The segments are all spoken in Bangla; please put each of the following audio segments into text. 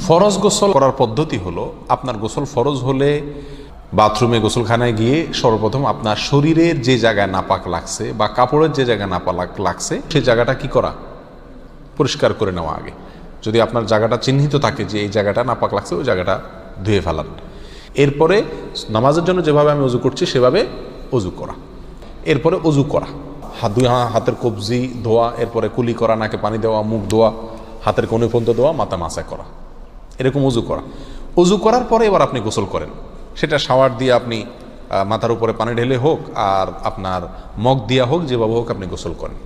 ফরজ গোসল করার পদ্ধতি হলো, আপনার গোসল ফরজ হলে বাথরুমে গোসলখানায় গিয়ে সর্বপ্রথম আপনার শরীরের যে জায়গায় নাপাক লাগছে বা কাপড়ের যে জায়গায় নাপাক লাগছে সেই জায়গাটা কি করা, পরিষ্কার করে নেওয়া আগে। যদি আপনার জায়গাটা চিহ্নিত থাকে যে এই জায়গাটা নাপাক লাগছে, ওই জায়গাটা ধুয়ে ফেলান। এরপরে নামাজের জন্য যেভাবে আমি অজু করছি সেভাবে অজু করা। এরপরে অজু করা, হাতের কবজি ধোয়া, এরপরে কুলি করা, নাকে পানি দেওয়া, মুখ ধোয়া, হাতের কোণে পর্যন্ত ধোয়া, মাথা মাসা করা, এরকম অজু করা। অজু করার পরে এবার আপনি গোসল করেন। সেটা শাওয়ার দিয়ে আপনি মাথার উপরে পানি ঢেলে হোক আর আপনার মগ দিয়া হোক, যেভাবে হোক আপনি গোসল করেন।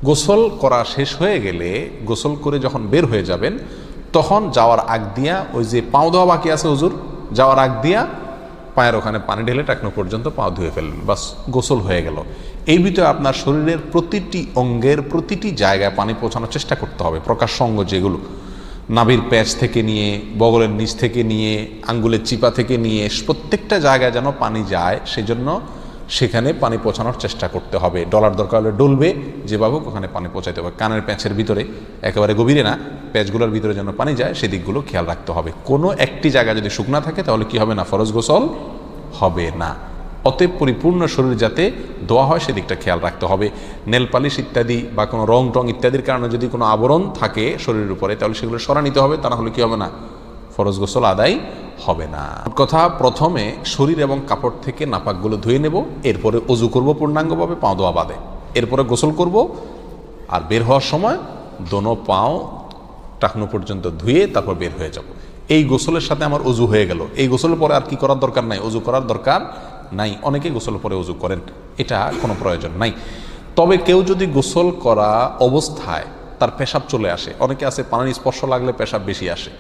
গোসল করা শেষ হয়ে গেলে, গোসল করে যখন বের হয়ে যাবেন, তখন যাওয়ার আগ দিয়া ওই যে পাও ধোয়া বাকি আছে অজুর, যাওয়ার আগ দিয়া পায়ের ওখানে পানি ঢেলে টাকনো পর্যন্ত পাও ধুয়ে ফেললেন, বাস গোসল হয়ে গেল। এই ভিতরে আপনার শরীরের প্রতিটি অঙ্গের প্রতিটি জায়গায় পানি পৌঁছানোর চেষ্টা করতে হবে। প্রকাশ্য অঙ্গ যেগুলো, নাভির প্যাচ থেকে নিয়ে, বগলের নিচ থেকে নিয়ে, আঙ্গুলের চিপা থেকে নিয়ে, প্রত্যেকটা জায়গায় যেন পানি যায়, সেজন্য সেখানে পানি পৌঁছানোর চেষ্টা করতে হবে। ডলার দরকার হলে ডলবে, যেভাবে ওখানে পানি পৌঁছাতে হবে। কানের প্যাঁচের ভিতরে, একেবারে গভীরে না, প্যাচগুলোর ভিতরে যেন পানি যায় সেদিকগুলো খেয়াল রাখতে হবে। কোনো একটি জায়গা যদি শুকনা থাকে তাহলে কি হবে না, ফরজ গোসল হবে না। অতএব পরিপূর্ণ শরীর যাতে ধোয়া হয় সেদিকটা খেয়াল রাখতে হবে। নেল পালিশ ইত্যাদি বা কোনো রং টং ইত্যাদির কারণে যদি কোনো আবরণ থাকে শরীরের উপরে, তাহলে সেগুলো সরা নিতে হবে, তা না হলে কি হবে না, ফরজ গোসল আদায় হবে না। কথা, প্রথমে শরীর এবং কাপড় থেকে নাপাকগুলো ধুয়ে নেব, এরপরে অজু করব পূর্ণাঙ্গভাবে, পাও ধোয়া বাদে, এরপরে গোসল করব। আর বের হওয়ার সময় দোনো পাও টাকনো পর্যন্ত ধুয়ে তারপর বের হয়ে যাব। এই গোসলের সাথে আমার অজু হয়ে গেল। এই গোসলের পরে আর কি করার দরকার নাই, অজু করার দরকার নাই। অনেকে গোসলের পরে অজু করেন, এটা কোনো প্রয়োজন নাই। তবে কেউ যদি গোসল করা অবস্থায় তার পেশাব চলে আসে, অনেকে আছে পানির স্পর্শ লাগলে পেশাব বেশি আসে,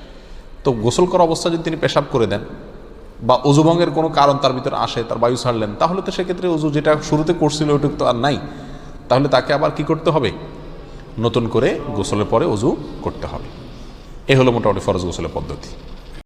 তো গোসল করা অবস্থায় যদি তিনি পেশাব করে দেন বা অজুভঙ্গের কোনো কারণ তার ভিতরে আসে, তার বায়ু ছাড়লেন, তাহলে তো সেক্ষেত্রে অজু যেটা শুরুতে করছিল ওইটুকু তো আর নাই। তাহলে তাকে আবার কি করতে হবে, নতুন করে গোসলের পরে অজু করতে হবে। এ হলো মোটামুটি ফরজ গোসলের পদ্ধতি।